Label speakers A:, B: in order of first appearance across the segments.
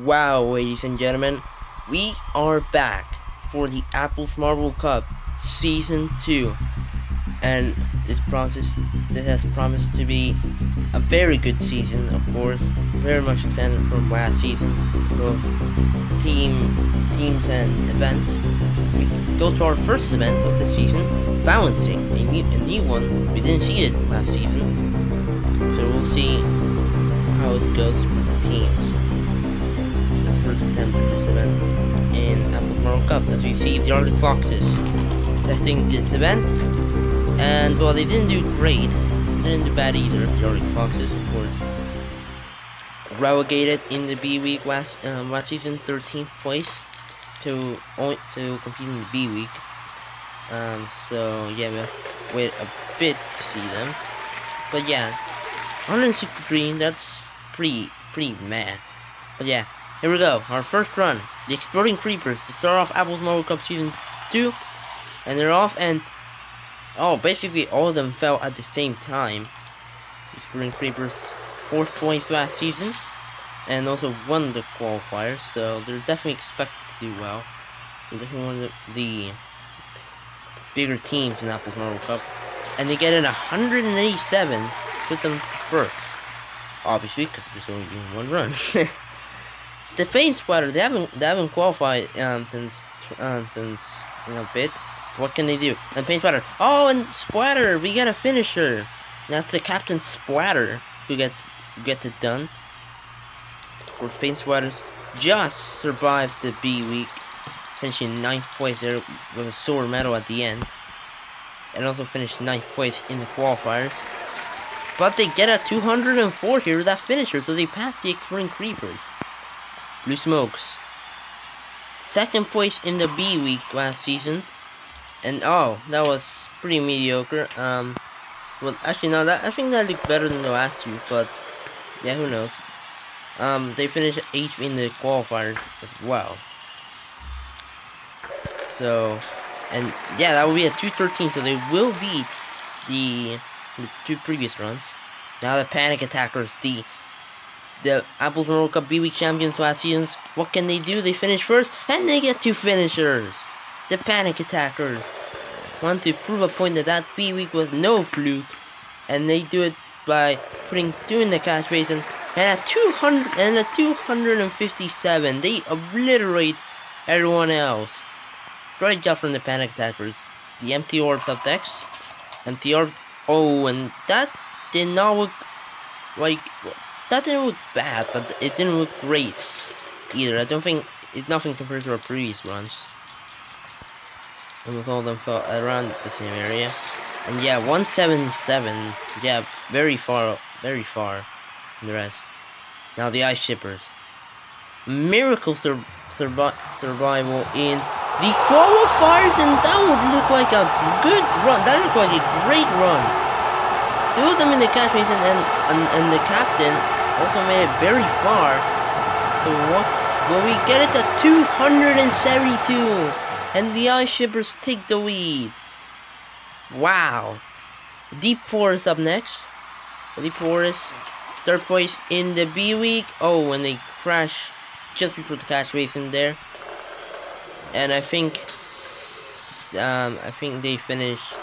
A: Wow, ladies and gentlemen, we are back for the Apples Marble Cup Season 2, and this has promised to be a very good season, of course, very much extended from last season, both teams and events. We go to our first event of the season, balancing, a new one. We didn't see it last season, so we'll see how it goes with the teams. First attempt at this event in Apple's Marble Cup. As we see, the Arctic Foxes testing this event, and well, they didn't do great, didn't do bad either. The Arctic Foxes, of course, relegated in the B Week last season, 13th place to compete in the B Week. So yeah, we have to wait a bit to see them, but yeah, 163. That's pretty mad. But yeah. Here we go, our first run, the Exploding Creepers, to start off Apple's Marble Cup Season 2, and they're off, and, basically all of them fell at the same time. The Exploding Creepers, 4th place last season, and also won the qualifiers, so they're definitely expected to do well. They're definitely one of the bigger teams in Apple's Marble Cup, and they get in 187, put them first, obviously, because there's only been one run. The Paint Splatter, they haven't qualified since a bit. What can they do? And Paint Splatter. Oh, and Splatter, we got a finisher. That's the Captain Splatter who gets it done. Of course, Paint Splatters just survived the B Week, finishing 9th place there with a silver medal at the end, and also finished 9th place in the qualifiers. But they get a 204 here with that finisher, so they pass the Exploding Creepers. Blue Smokes, 2nd place in the B Week last season, and that was pretty mediocre. Well, actually no, I think that looked better than the last two, but yeah, who knows. They finished 8th in the qualifiers as well. So, and yeah, that will be a 213, so they will beat the two previous runs. Now the Panic Attackers, the Apple's Marble Cup B Week champions last season, what can they do? They finish first, and they get 2 finishers. The Panic Attackers want to prove a point that B Week was no fluke, and they do it by putting 2 in the cash basin, and at 257, they obliterate everyone else. Great job from the Panic Attackers. The Empty Orbs up next. Empty Orbs. Oh, and that did not look like. That didn't look bad, but it didn't look great either. I don't think it's nothing compared to our previous runs. Almost all of them fell around the same area. And yeah, 177. Yeah, very far from the rest. Now the Ice Shippers. Miracle survival in the qualifiers, and that would look like a good run. That looked like a great run. 2 of them in the cash basin, and the captain also made it very far. So what? Well, we get it to 272, and the Ice Shippers take the lead. Wow. Deep Forest up next. Deep Forest, 3rd place in the B Week. Oh, and they crash just before the cash basin there. And I think they finish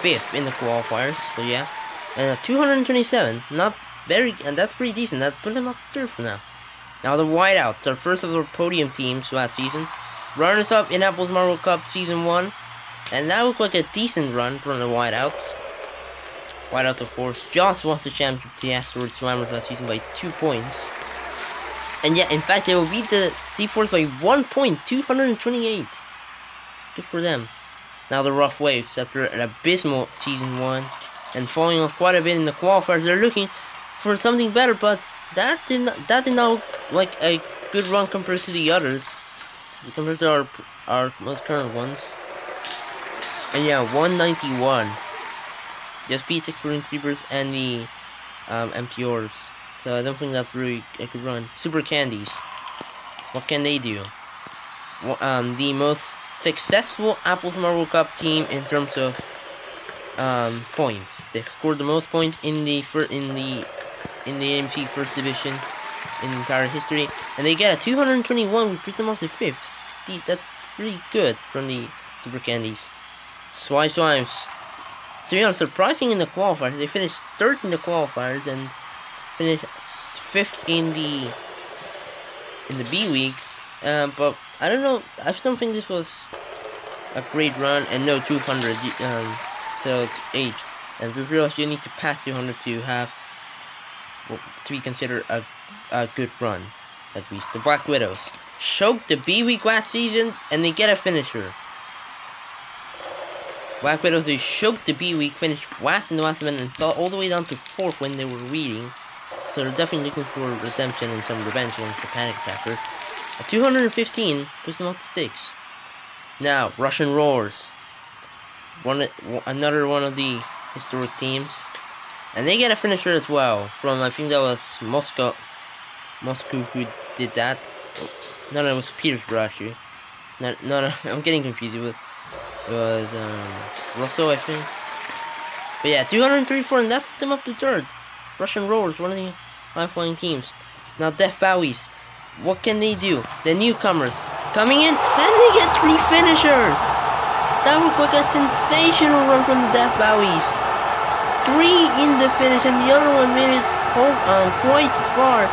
A: 5th in the qualifiers. So yeah, and 227, not very, and that's pretty decent. That put them up 3rd for now. Now the Whiteouts are first of the podium teams last season, runners up in Apple's Marble Cup Season 1, and that looked like a decent run from the Whiteouts. Whiteouts, of course, just lost the championship to the Asteroid Slammers last season by 2 points. And yeah, in fact, they will beat the Deep Force by 1 point, 228. Good for them. Now the Rough Waves, after an abysmal Season 1 and falling off quite a bit in the qualifiers, they're looking for something better, but that did not look like a good run compared to the others, compared to our most current ones. And yeah, 191. Just beat Exploding Creepers and the Empty Orbs. So I don't think that's really a good run. Super Candies. What can they do? Well, the most successful Apple's Marble Cup team in terms of points. They scored the most points in the AMC First Division in entire history, and they get a 221, which puts them up to 5th. That's pretty good from the Super Candies. Swimes. To be honest, surprising in the qualifiers, they finished 3rd in the qualifiers and finished 5th in the B Week. But I don't know. I just don't think this was a great run, and no 200. So it's 8th, and we realize you need to pass 200 to have to be considered a good run. At least the Black Widows choked the B Week last season, and they get a finisher. Black Widows, they choked the B Week, finished last in the last event, and fell all the way down to 4th when they were leading. So they're definitely looking for redemption and some revenge against the Panic Attackers. At 215, puts them up to 6. Now, Russian Roars. Another one of the historic teams. And they get a finisher as well from, I think that was Moscow who did that. No, that was Petersburg actually. No, I'm getting confused. It was Russell, I think. But yeah, 234, and that put them up to 3rd. Russian Roars, one of the high-flying teams. Now, Death Bowies. What can they do? The newcomers coming in, and they get 3 finishers. That looked like a sensational run from the Death Bowies. 3 in the finish, and the other one made it quite far.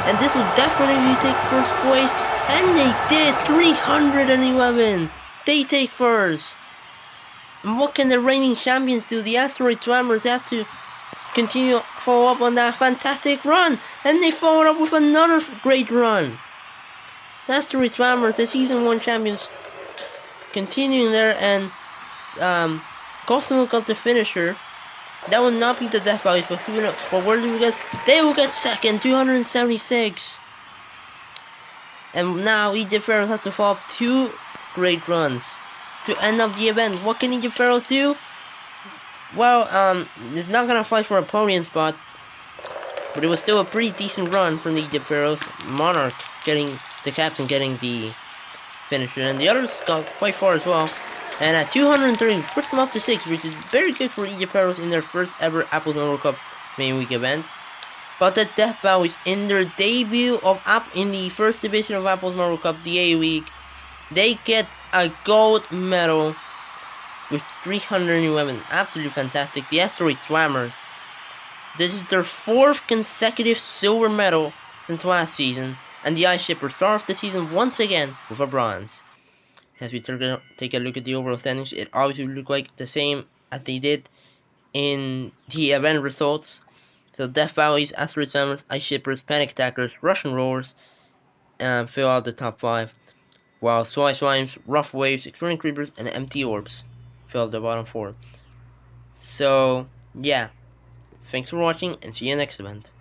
A: And this will definitely take 1st place, and they did. 311. They take 1st. And what can the reigning champions do? The Asteroid Swammers have to continue follow up on that fantastic run, and they followed up with another great run. The Asteroid Swammers, the season 1 champions, continuing there, and Cosmo got the finisher. That will not be the Death Bowies, but where do we get? They will get 2nd, 276. And now Egypt Pharaohs have to follow up 2 great runs to end up the event. What can Egypt Pharaohs do? Well, it's not gonna fight for a podium spot, but it was still a pretty decent run from the Egypt Pharaohs. Monarch getting the captain, getting the finisher, and the others got quite far as well. And at 230, puts them up to 6, which is very good for Egypt Pharaohs in their first ever Apples World Cup main week event. But the Death Bowies, in their debut in the first division of Apples World Cup, the A week, they get a gold medal with 311. Absolutely fantastic. The Asteroid Swammers, this is their 4th consecutive silver medal since last season, and the Ice Shippers start off the season once again with a bronze. As we take a look at the overall standings, it obviously look like the same as they did in the event results. So Death Bowies, Asteroid Swammers, Ice Shippers, Panic Attackers, Russian Roars fill out the top 5, while Swimes, Rough Waves, Exploding Creepers, and Empty Orbs fill out the bottom 4. So yeah, thanks for watching, and see you next event.